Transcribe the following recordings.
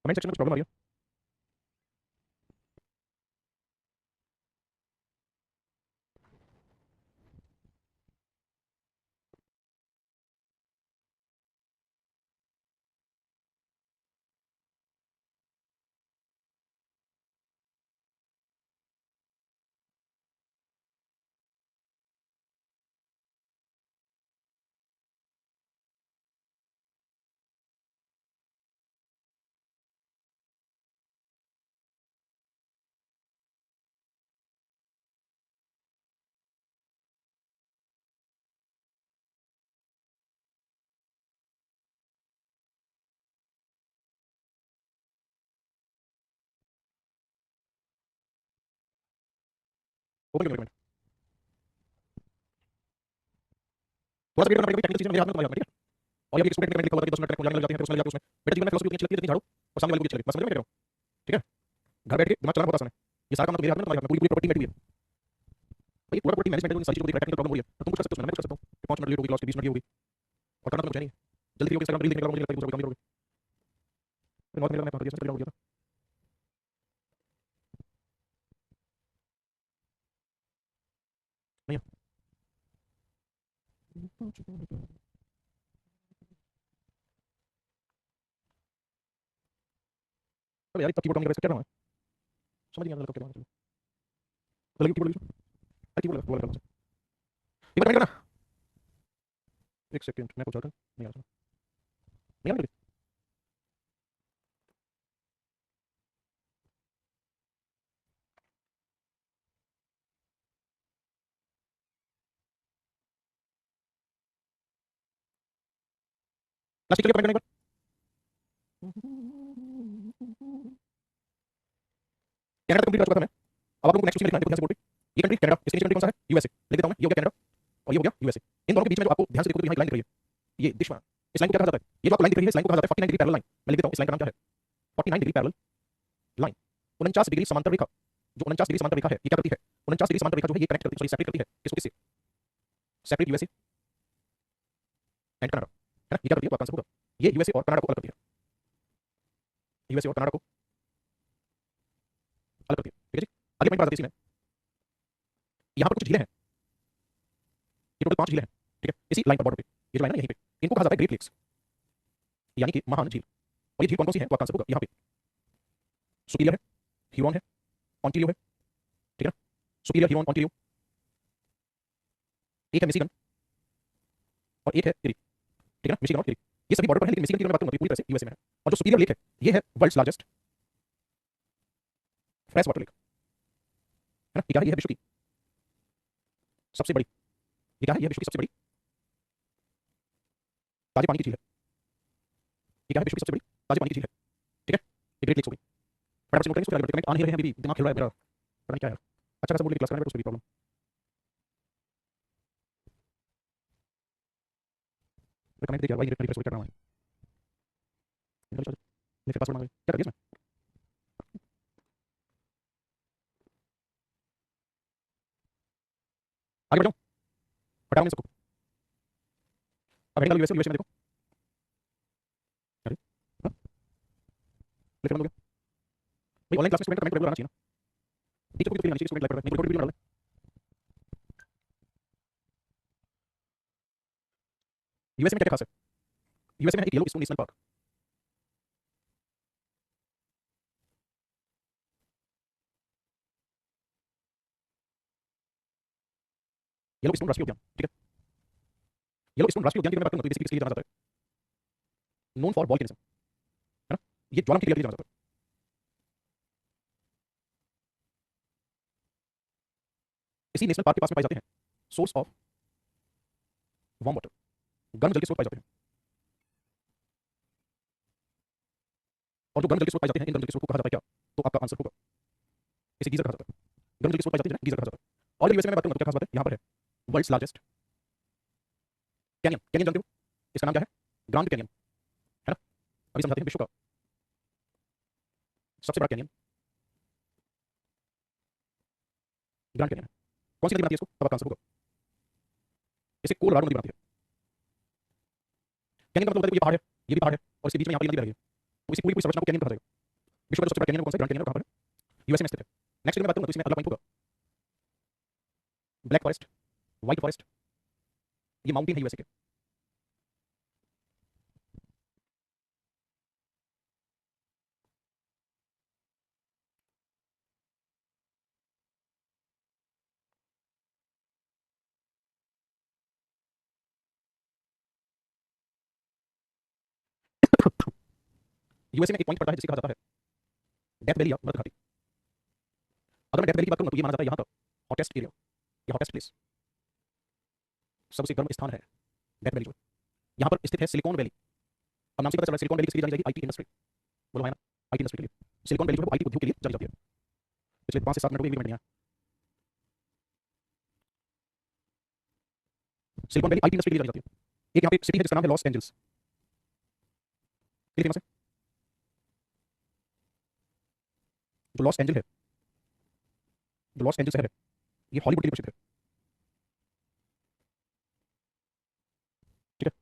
Comment section में कुछ problem आ रही है? ओपन क्यों कमेंट? थोड़ा सा वेट करना पड़ेगा, टेक्निकल चीजें मेरे हाथ में, तुम्हारे हाथ में, ठीक है? और ये भी स्टूडेंट कमेंट लिखा होगा कि 10 मिनट कनेक्ट हो जाने लग जाते हैं, फिर उसमें लग जाते हैं उसमें। बेटा जीवन में फिलोसफी अच्छी लगती है, झाड़ू और सामने वाले को भी अच्छी लगती है, बस समझ में आ रहा हूँ, ठीक है? घर बैठ के दिमाग चलाना बहुत आसान है। ये सारा काम तो मेरे हाथ में, तुम्हारे हाथ में, पूरी पूरी प्रॉपर्टी बैठी हुई है भाई, पूरा प्रॉपर्टी मैनेजमेंट है, सारी चीजों को देख रहा है, टेक्निकल प्रॉब्लम हो रही है, तो तुम कुछ कर सकते हो, मैं कुछ कर सकता हूँ कि 5 मिनट लेट होगी, क्लास के 20 मिनट की होगी, और करना तो कुछ है नहीं, जल्दी फ्री होगी, इंस्टाग्राम रील देखने का मुझे लगता है दूसरा कोई काम नहीं करोगे, फिर बहुत मेरा मैं कर दिया, सब हो गया था। नहीं अबे यार, तब कीबोर्ड काम नहीं कर रहा है, क्या रहा है? समझ नहीं आ रहा, क्या रहा है? लगी कीबोर्ड, अरे कीबोर्ड लगा, दोबारा कर, एक बार कमेंट करना, एक सेकंड मैं पूछा था, नहीं आ रहा, नहीं आ रहा, प्लास्टिक के लिए कमेंट करने का कनाडा कंप्लीट कर चुका था मैं। अब आप लोगों को नेक्स्ट क्वेश्चन लिखना है, देखो ध्यान से बोर्ड पे। ये कंट्री कनाडा, इसके नीचे कंट्री कौन सा है? यूएसए। लिख देता हूं मैं, ये हो गया कनाडा और ये हो गया यूएसए। इन दोनों के बीच में जो आपको ध्यान से देखो तो यहाँ एक लाइन दिख रही है, ये दिशा, इस लाइन को क्या कहा जाता है? ये जो आपको लाइन दिख रही है, इस लाइन को कहा जाता है 49 डिग्री पैरेलल लाइन। मैं लिख देता हूं, इस लाइन का नाम क्या है? 49 डिग्री पैरेलल लाइन। 49 डिग्री समांतर रेखा, जो 49 डिग्री समांतर रेखा है, ये क्या करती है? 49 डिग्री समांतर रेखा जो है, ये कनेक्ट करती है, सॉरी सेपरेट करती है किसको किससे? सेपरेट यूएसए एंड कनाडा, है ना? ये क्या करती है, आपका आंसर होगा, ये यूएसए और कनाडा को अलग करती है, यूएसए और कनाडा को अलग करती है, ठीक है जी? अगले पॉइंट पर आते हैं, इसी में यहाँ पर कुछ झीलें हैं, ये टोटल 5 झीलें हैं, ठीक है? इसी लाइन पर, बॉर्डर पे, ये जो लाइन है यहीं पे, इनको कहा जाता है ग्रेट लेक्स, यानी कि महान झील। और ये झील कौन कौन सी है, तो आपका आंसर होगा यहाँ पे, सुपीरियर है, ह्यूरॉन है, ऑन्टारियो है, ठीक है ना? सुपीरियर, ह्यूरॉन, ऑन्टारियो, एक है मिशिगन और एक है इरी, ठीक है ना? मिशिगन और इरी, ये सभी बॉर्डर पर है, लेकिन मिशिगन की मैं बात करूंगा तो पूरी तरह से यूएसए में है। और जो सुपीरियर लेक है, ये है world's largest fresh water lake, है ना? ये क्या है? ये है विश्व की सबसे बड़ी, ये क्या है? ये है विश्व की सबसे बड़ी ताजे पानी की झील है, ये क्या है? विश्व की सबसे बड़ी ताजे पानी की झील है, ठीक है? ये ग्रेट लेक्स हो गई। फटाफट से नोट करेंगे, इसको आगे बढ़ते, कमेंट आ नहीं रहे हैं अभी भी, दिमाग खेल रहा है मेरा, पता नहीं क्या है, अच्छा खासा बोल लेके क्लास करना है, उसमें भी प्रॉब्लम। कमेंट देखिए भाई, ये रिप्लाई कर रहा हूं, मेरे पासवर्ड मांगे, क्या कर दिया इसमें? आगे बढ़ जाऊं, हटाओ इन सबको, अब हेडिंग यूएसए, यूएसए में देखो, अरे हाँ, लिख बंद हो गया भाई, ऑनलाइन क्लास में स्टूडेंट का कमेंट रेगुलर आना चाहिए ना, टीचर को भी तो आनी चाहिए, स्टूडेंट लाइक कर रहा है, नहीं तो रिकॉर्डेड वीडियो डाल दे। यूएसए में क्या खास है? यूएसए में है एक yellow stone national park, yellow stone राष्ट्रीय उद्यान, ठीक है? येलो स्टोन राष्ट्रीय उद्यान की मैं बात करूं तो बेसिकली इसके लिए जाना जाता है, नोन फॉर वॉल्केनिज्म, है ना? ये ज्वालामुखी क्रिया के लिए जाना जाता है। इसी नेशनल पार्क के पास में पाए जाते हैं सोर्स ऑफ वार्म वाटर, गर्म जल के स्रोत पाए जाते हैं, और जो गर्म जल के स्रोत पाए जाते हैं, इन गर्म जल के स्रोत को कहा जाता है क्या? तो आपका आंसर होगा, इसे गीजर कहा जाता है, गर्म जल के स्रोत पाए जाते हैं, गीजर कहा जाता है। और यूएसए में बात करूं तो क्या खास बात है, यहाँ पर है वर्ल्ड्स लार्जेस्ट कैनियन, कैनियन जानते हो? इसका नाम क्या है? ग्रांड कैनियन, है ना? अभी समझाते हैं विश्व का सबसे बड़ा कैनियन ग्रांड कैनियन है। कौन सी नदी बनाती है इसको, तब आपका आंसर होगा, इसे कोलोराडो नदी बनाती है। कैनियन का मतलब होता है कि ये पहाड़ है, ये भी पहाड़ है, और इसके बीच में यहाँ पर ये नदी बह रही है, तो इसी पूरी पूरी संरचना को कैनियन कहा जाएगा। विश्व का जो सबसे बड़ा कैनियन कौन सा, ग्रैंड कैनियन कहाँ पर है? यूएसए में स्थित है। नेक्स्ट मैं बात करूँ तो इसमें अगला पॉइंट होगा ब्लैक फॉरेस्ट, व्हाइट फॉरेस्ट, ये माउंटेन है यूएसए के। यूएसए में एक पॉइंट पड़ता है जिसे कहा जाता है डेथ वैली या मृत घाटी। अगर मैं डेथ वैली की बात करूँ तो ये माना जाता है यहाँ का हॉटेस्ट एरिया या हॉटेस्ट प्लेस, सबसे गर्म स्थान है डेथ वैली जो है। यहाँ पर स्थित है सिलिकॉन वैली। अब नाम से पता चल रहा है सिलिकॉन वैली किसके लिए जानी जाएगी? आईटी इंडस्ट्री, बोलो है ना, आईटी इंडस्ट्री के लिए सिलिकॉन वैली जो है आईटी उद्योग के लिए जानी जाती है। पिछले 5 से 7 मिनट में मिनट नहीं आया। सिलिकॉन वैली आईटी इंडस्ट्री के लिए जानी जाती है। एक यहाँ पे सिटी है जिसका नाम है लॉस एंजल्स, फेमस है। जो लॉस एंजल है, जो लॉस एंजल शहर है, ये हॉलीवुड के लिए प्रसिद्ध है। ठीक है,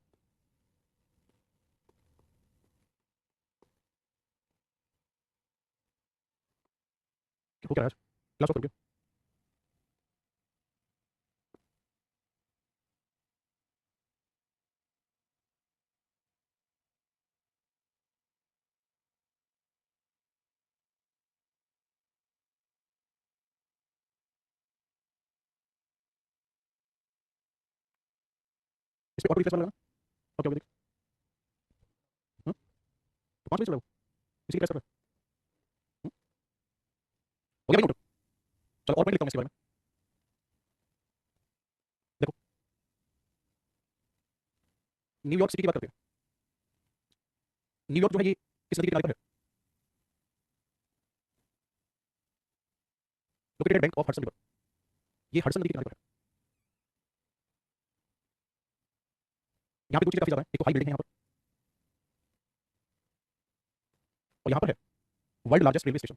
हो क्या रहा है क्लास करोगे? इस पे ऑटो रिफ्रेश वाला लगाना और क्या होगा देख। हाँ? तो 5 बजे चला वो, इसी की प्रेस कर रहा है। हो गया भाई नोट। चलो और पॉइंट लिखता हूँ मैं इसके बारे में। देखो, न्यूयॉर्क सिटी की बात करते हैं। न्यूयॉर्क जो है ये किस नदी के किनारे पर है? Located bank of Hudson river, ये हडसन नदी के किनारे पर है। यहाँ पे दो चीजें काफी ज्यादा है, एक तो हाई बिल्डिंग है यहाँ पर, और यहाँ पर है वर्ल्ड लार्जेस्ट रेलवे स्टेशन।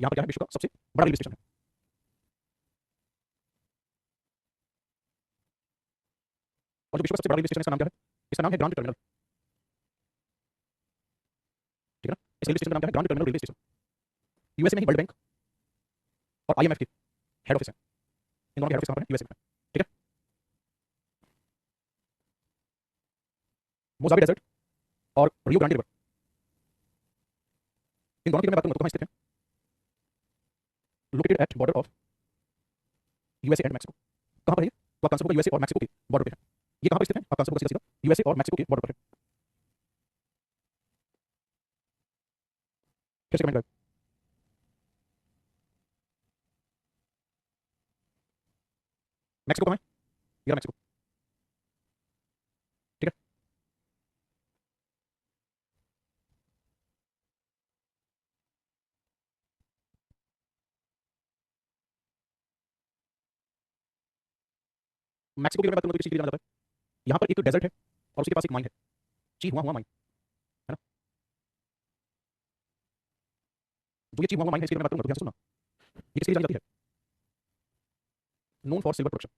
यहाँ पर क्या है? विश्व का सबसे बड़ा रेलवे स्टेशन है। और जो विश्व का सबसे बड़ा रेलवे स्टेशन है इसका नाम क्या है? इसका नाम है ग्रांड टर्मिनल। ठीक है ना, इस रेलवे स्टेशन का नाम क्या है? Grand terminal railway station. USA में ही वर्ल्ड बैंक और आईएमएफ के हेड ऑफिस है। इन दोनों के हेड ऑफिस कहाँ पर है? यूएसए में है। ठीक है, मोजावे डेजर्ट और रियो ग्रांडे रिवर, इन दोनों की मैं बात करूँ तो कहाँ स्थित है? Located at border of USA and Mexico. कहाँ पर है ये? तो आप आंसर होगा यूएसए और मैक्सिको के बॉर्डर पे है। ये कहाँ पर स्थित है? आप आंसर होगा सीधा सीधा यूएसए और मैक्सिको के बॉर्डर पर है। फिर से कमेंट करें। मैक्सिको कहाँ है? ये रहा मैक्सिको। ठीक है, मैक्सिको की अगर मैं बात करूँ तो किसी के लिए जाना जाता है। यहाँ पर एक डेजर्ट है और उसके पास एक माइन है, ची हुआ हुआ माइन, है ना। जो ये ची हुआ हुआ माइन है इसकी अगर मैं बात करूँ तो ध्यान से सुनना, ये किसके लिए जानी जाती है? Known for silver production.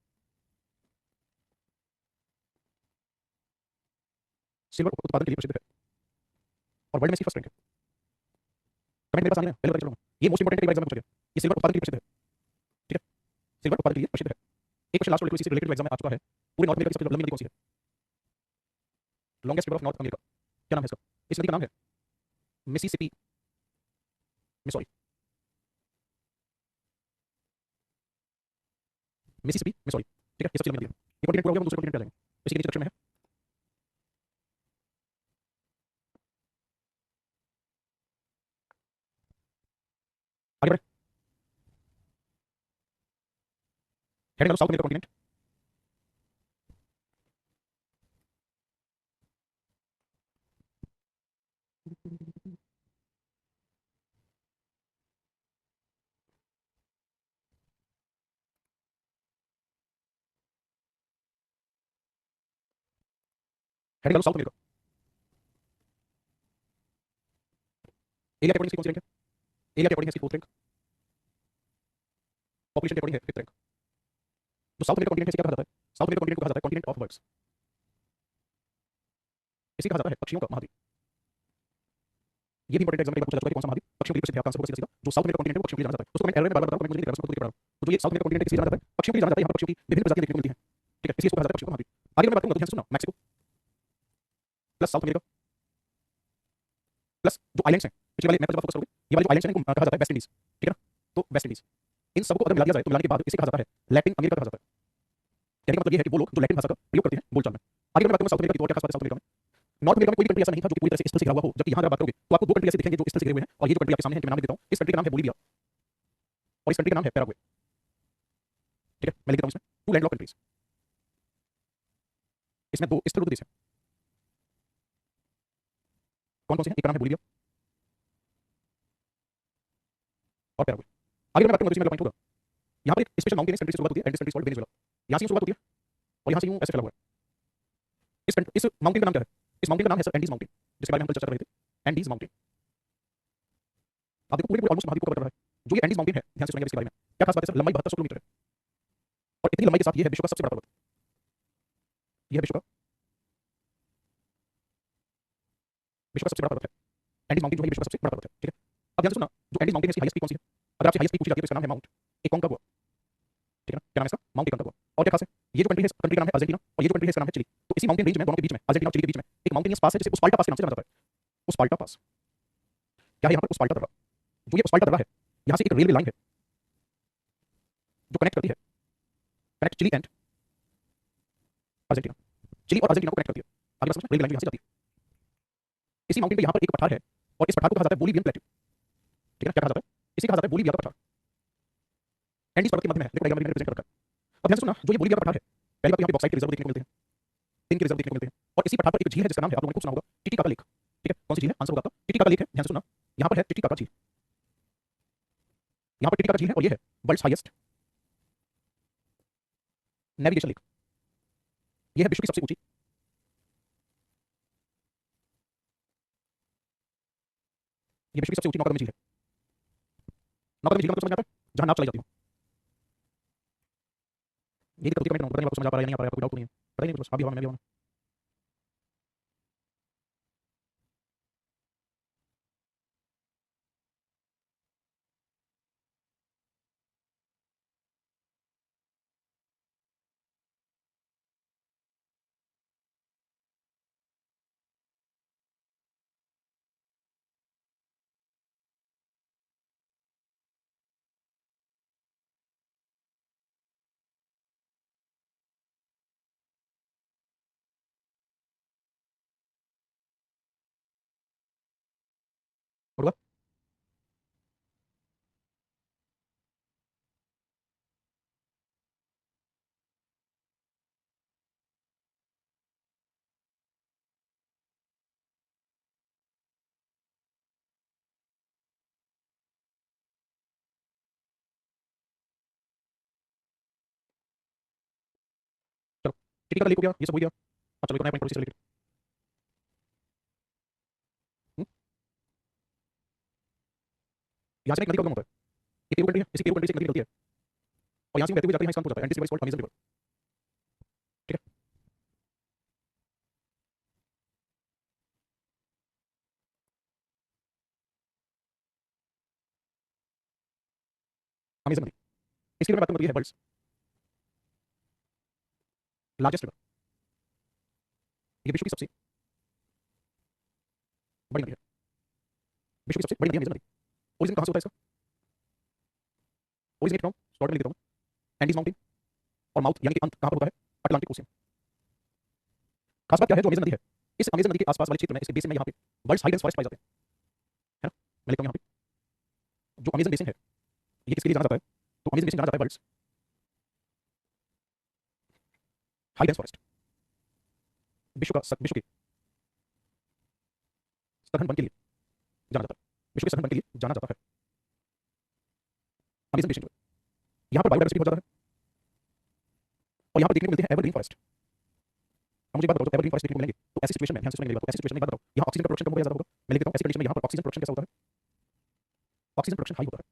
Silver उत्पादन के लिए प्रसिद्ध है और वर्ल्ड में इसकी फर्स्ट रैंक है। कमेंट मेरे पास आने हैं, पहले बताइए चलूंगा। ये मोस्ट इंपोर्टेंट है, एग्जाम में पूछा गया। ये सिल्वर उत्पादन के लिए प्रसिद्ध है। ठीक है, सिल्वर उत्पादन के लिए प्रसिद्ध है। एक क्वेश्चन लास्ट और इसी रिलेटेड एग्जाम में आ चुका है। पूरे नॉर्थ अमेरिका की सबसे लंबी नदी कौन सी है? Longest river of north America, क्या नाम है इसका? इस नदी का नाम है मिसिसिपी, मिसौरी, मिसिसिपी मिसौरी। ठीक है, ये सबसे लंबी नदी है। ये कॉन्टिनेंट पूरा हो गया, हम दूसरे कॉन्टिनेंट पे आ जाएंगे। इसी के नीचे दक्षिण में है। आगे बढ़े, heading south America continent. Heading south America. Area के अकॉर्डिंग इसकी कौन सी रैंक है? एरिया के अकॉर्डिंग इसकी फोर्थ रैंक, पॉपुलेशन के अकॉर्डिंग है फिफ्थ रैंक। जो साउथ अमेरिका कॉन्टिनेंट है इसे क्या कहा जाता है? साउथ अमेरिका कॉन्टिनेंट को कहा जाता है कॉन्टिनेंट ऑफ बर्ड्स। इसी कहा जाता है पक्षियों का महाद्वीप। ये भी इंपॉर्टेंट एग्जाम में पूछा जा चुका है कि कौन सा महाद्वीप पक्षियों के लिए प्रसिद्ध है। आपका आंसर होगा सीधा सीधा जो साउथ अमेरिका कॉन्टिनेंट है वो पक्षियों के लिए जाना जाता है। दोस्तों कमेंट एरर में बार-बार बताऊं, कमेंट मुझे नहीं कर रहा, उसको पढ़ा रहा हूं। तो जो ये साउथ अमेरिका कॉन्टिनेंट है किसी जाना जाता है पक्षियों के लिए जाना जाता है। यहाँ पर पक्षियों की विभिन्न प्रजातियां देखने को मिलती हैं। ठीक है, इसलिए इसको कहा जाता है पक्षियों का महाद्वीप। आगे मैं बात करूंगा तो ध्यान से सुनना, Mexico plus south America plus जो आइलैंड्स हैं, पिछले वाले मैप पर जब फोकस करोगे ये वाले जो आइलैंड्स हैं इनको कहा जाता है वेस्ट इंडीज। ठीक है ना, तो वेस्ट इंडीज इन सबको अगर मिला दिया जाए तो मिलाने के बाद इसे कहा जाता है लैटिन अमेरिका कहा जाता है। कहने का मतलब ये है कि वो लोग जो लैटिन भाषा का प्रयोग करते हैं बोलचाल में। आगे मैं बात करूंगा साउथ अमेरिका की, तो और क्या खास बात है साउथ अमेरिका में। नॉर्थ अमेरिका में कोई भी कंट्री ऐसा नहीं था जो कि पूरी तरह से स्थल से घिरा हुआ हो, जबकि यहाँ अगर बात करोगे तो आपको दो कंट्री ऐसे दिखेंगे जो स्थल से घिरे हुए हैं। और ये जो कंट्री आपके सामने है, मैं नाम दे देता हूँ, इस कंट्री का नाम है बोलीविया और इस कंट्री का नाम है पैराग्वे। ठीक है, मैं लिख देता हूँ इसमें टू लैंडलॉक कंट्रीज। इसमें दो स्थल देश हैं। कौन कौन से हैं? एक का नाम है बोलीविया और पैराग्वे। आगे मैं बात करूंगा तो इसमें मेरा पॉइंट होगा, यहाँ पर एक स्पेशल माउंटेनियस कंट्री से शुरुआत होती है and this country is called Venezuela. यहाँ से शुरुआत होती है और यहाँ से यूं ऐसे फैला हुआ है। इस माउंटेन का नाम क्या है? इस माउंटेन का नाम है सर एंडीज माउंटेन, जिसके बारे में हम कल चर्चा कर रहे थे। एंडीज माउंटेन आप देखो पूरे ऑलमोस्ट महाद्वीप को कवर कर रहा है। जो ये एंडीज माउंटेन है, ध्यान से सुनेंगे इसके बारे में क्या खास बात है सर। लंबाई 72 किलोमीटर है और इतनी लंबाई के साथ ये है विश्व का सबसे बड़ा पर्वत। यह है विश्व का सबसे बड़ा पर्वत है। एंडीज माउंटेन जो है विश्व का सबसे बड़ा पर्वत है। ठीक है, अब ध्यान से सुनना, जो एंडीज माउंटेन है इसकी हाईएस्ट पीक कौन सी है? अगर आपसे हाईएस्ट पीक पूछी जाती है तो इसका नाम है माउंट एकोंकागुआ। ठीक है ना, क्या नाम है इसका? माउंट एकोंकागुआ। और क्या खास है, ये जो कंट्री है, कंट्री का नाम है अर्जेंटीना और ये जो कंट्री है इसका नाम है चिली। तो इसी माउंटेन रेंज में, दोनों के बीच में, अर्जेंटीना और चिली के बीच में एक माउंटेनियस पास है जिसे उस्पाल्टा पास के नाम से जाना जाता है। उस्पाल्टा पास क्या है? यहाँ पर उस्पाल्टा दर्रा। जो ये उस्पाल्टा दर्रा है, यहाँ से एक रेलवे लाइन है जो कनेक्ट करती है, connect Chile and Argentina, Chile और अर्जेंटीना को कनेक्ट करती है। आगे समझ, रेलवे लाइन यहाँ से जाती है। इसी माउंटेन पे यहाँ पर एक पठार है और इस पठार को कहा जाता है बोलिवियन प्लेट्यू। ठीक है ना, क्या कहा जाता है? इसे कहा जाता है बोलिविया का पठार। एंडीज पर्वत के मध्य में है, देखो डायग्राम में रिप्रेजेंट कर रखा है। अब ध्यान से सुनना, जो ये बोलिविया का पठार है, पहली बात यहाँ पे बॉक्साइट के रिजर्व देखने को मिलते हैं, टिन के रिजर्व देखने को मिलते हैं। और इसी पठार पर एक झील है जिसका नाम है, आप लोगों ने खूब सुना होगा, टिटिकाका लेक। ठीक है, कौन सी झील है? आंसर होगा आपका टिटिकाका लेक है। ध्यान से सुनना, यहाँ पर है टिटिकाका झील, यहाँ पर टिटिकाका झील है और ये है वर्ल्ड्स हाईएस्ट नेविगेशन लेक। ये है विश्व की सबसे ऊंची, ये विश्व की सबसे ऊंची नौकादमी झील है। नौकादमी झील का मतलब समझ में आता है? जहां नाव चलाई जाती हो। ये दिक्कत होती है, कमेंट पता नहीं आपको समझ आ पा रहा है या नहीं आ पा रहा है, कोई डाउट नहीं है, पता ही नहीं, बस आप भी हवा में, मैं भी हवा में। और हुआ? चलो, टिटिकाका लेक हो गया, ये सब हो गया। अब चलो एक नया पॉइंट से रिलेटेड। यहाँ से एक नदी का उगम होता है, ये पेरू कंट्री है, इसी पेरू कंट्री से एक नदी निकलती है और यहाँ से बहते हुए जाती है, यहाँ इसका अंत हो जाता है and this river is called Amazon river. ठीक है, अमेजन नदी, इसकी मैं बात करूँ तो ये है वर्ल्ड्स लार्जेस्ट रिवर। ये विश्व की सबसे बड़ी नदी है, विश्व की सबसे बड़ी नदी है अमेजन नदी। ओरिजिन कहाँ से होता है इसका? ओरिजिनेट फ्रॉम, शॉर्ट में लिख देता हूँ, एंडीज माउंटेन और माउथ यानी कि अंत कहाँ पर होता है? Atlantic ocean. खास बात क्या है, जो अमेजन नदी है, इस अमेजन नदी के आसपास वाले क्षेत्र में, इसके बेसिन में यहाँ पे वर्ल्ड्स हाईएस्ट फॉरेस्ट पाए जाते हैं, है ना। मैं लिखता हूँ यहाँ पे जो अमेजन बेसिन है, ये किसके लिए जाना जाता है? तो अमेजन बेसिन जाना जाता है वर्ल्ड्स हाई डेंस फॉरेस्ट, विश्व के सघन वन के लिए जाना जाता है, विश्व के सघन वन के लिए जाना जाता है अमेजन बेसिन जो है। यहाँ पर बायोडाइवर्सिटी बहुत ज्यादा है और यहाँ पर देखने को मिलते हैं एवरग्रीन फॉरेस्ट। अब मुझे एक बात बताओ, एवरग्रीन फॉरेस्ट देखने को मिलेंगे तो ऐसी सिचुएशन में, ध्यान से सुनेंगे मेरी बात, ऐसी सिचुएशन में एक बात बताओ, यहाँ ऑक्सीजन का प्रोडक्शन कम हो गया ज्यादा होगा? मैं लिख देता हूँ ऐसी कंडीशन में यहाँ पर ऑक्सीजन प्रोडक्शन कैसा होता है? ऑक्सीजन प्रोडक्शन हाई होता है।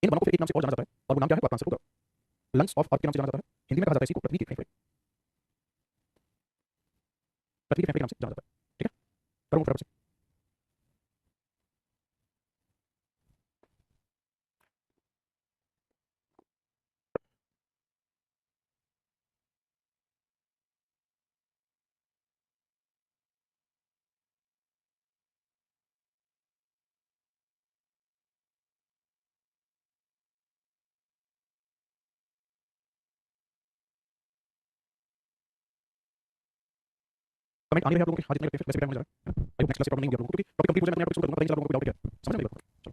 इन वनों को फिर एक नाम से और जाना जाता है और वो नाम क्या है? तो आपका आंसर होगा लंग्स ऑफ अर्थ के नाम से जाना जाता है। हिंदी में कहा जाता है इसी को पृथ्वी की फेफड़े। एफबी के नाम से जाना जाता है, ठीक है। करूँ फटाफट से। कमेंट आने रहे आप लोगों के, हाँ जितने लगते हैं वैसे भी टाइम हो जाएगा। आई होप नेक्स्ट क्लास से प्रॉब्लम नहीं होगी आप लोगों को, क्योंकि टॉपिक कंप्लीट हो जाए मैं आपको शुरू कर दूंगा, पता नहीं चला लोगों को कोई डाउट है क्या, समझ में नहीं आएगा।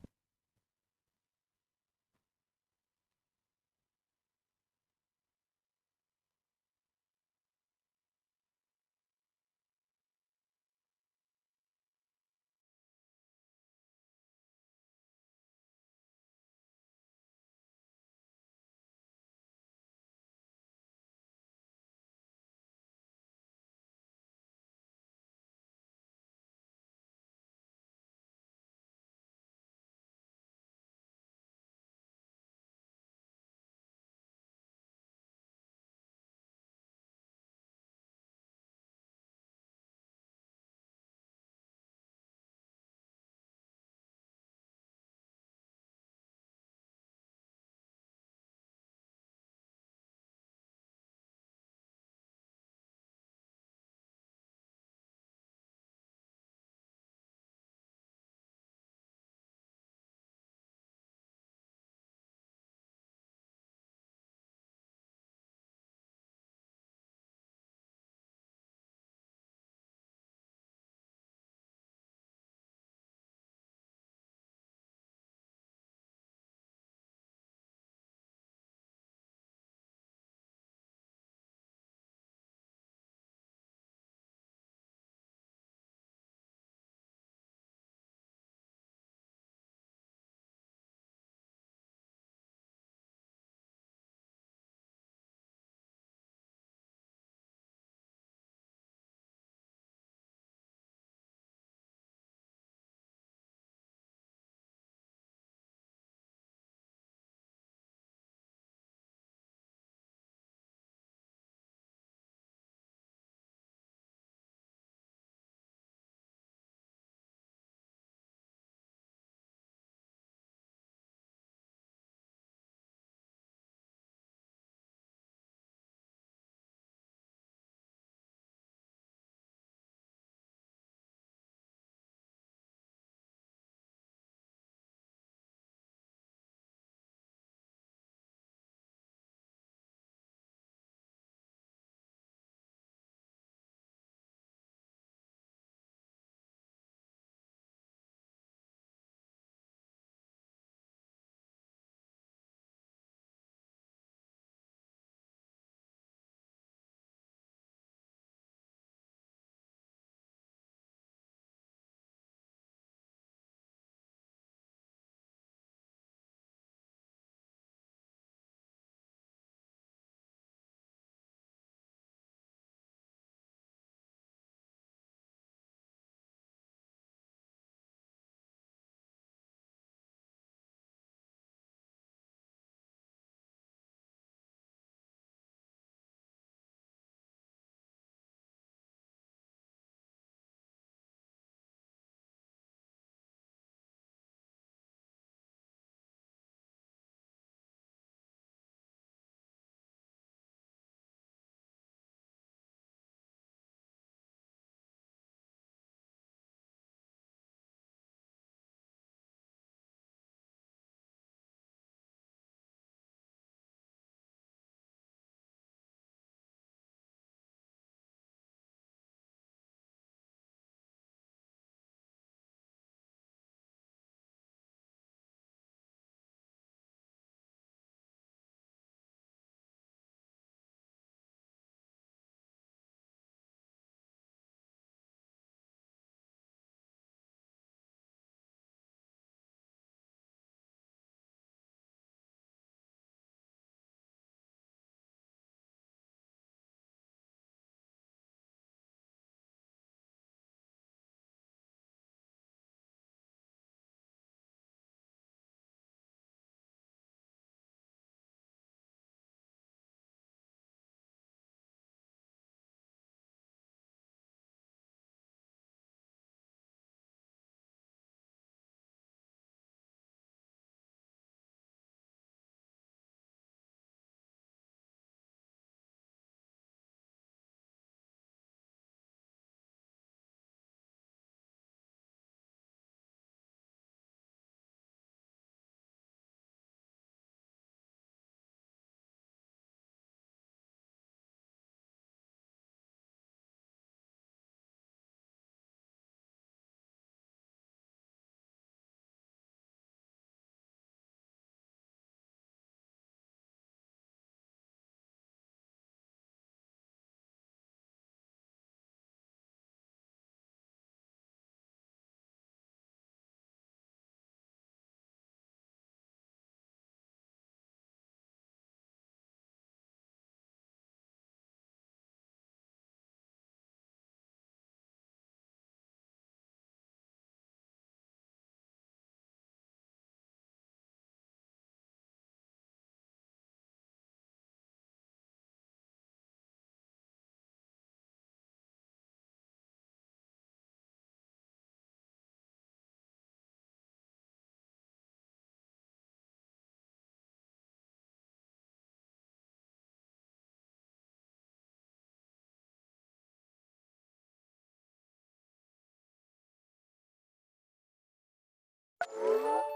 है।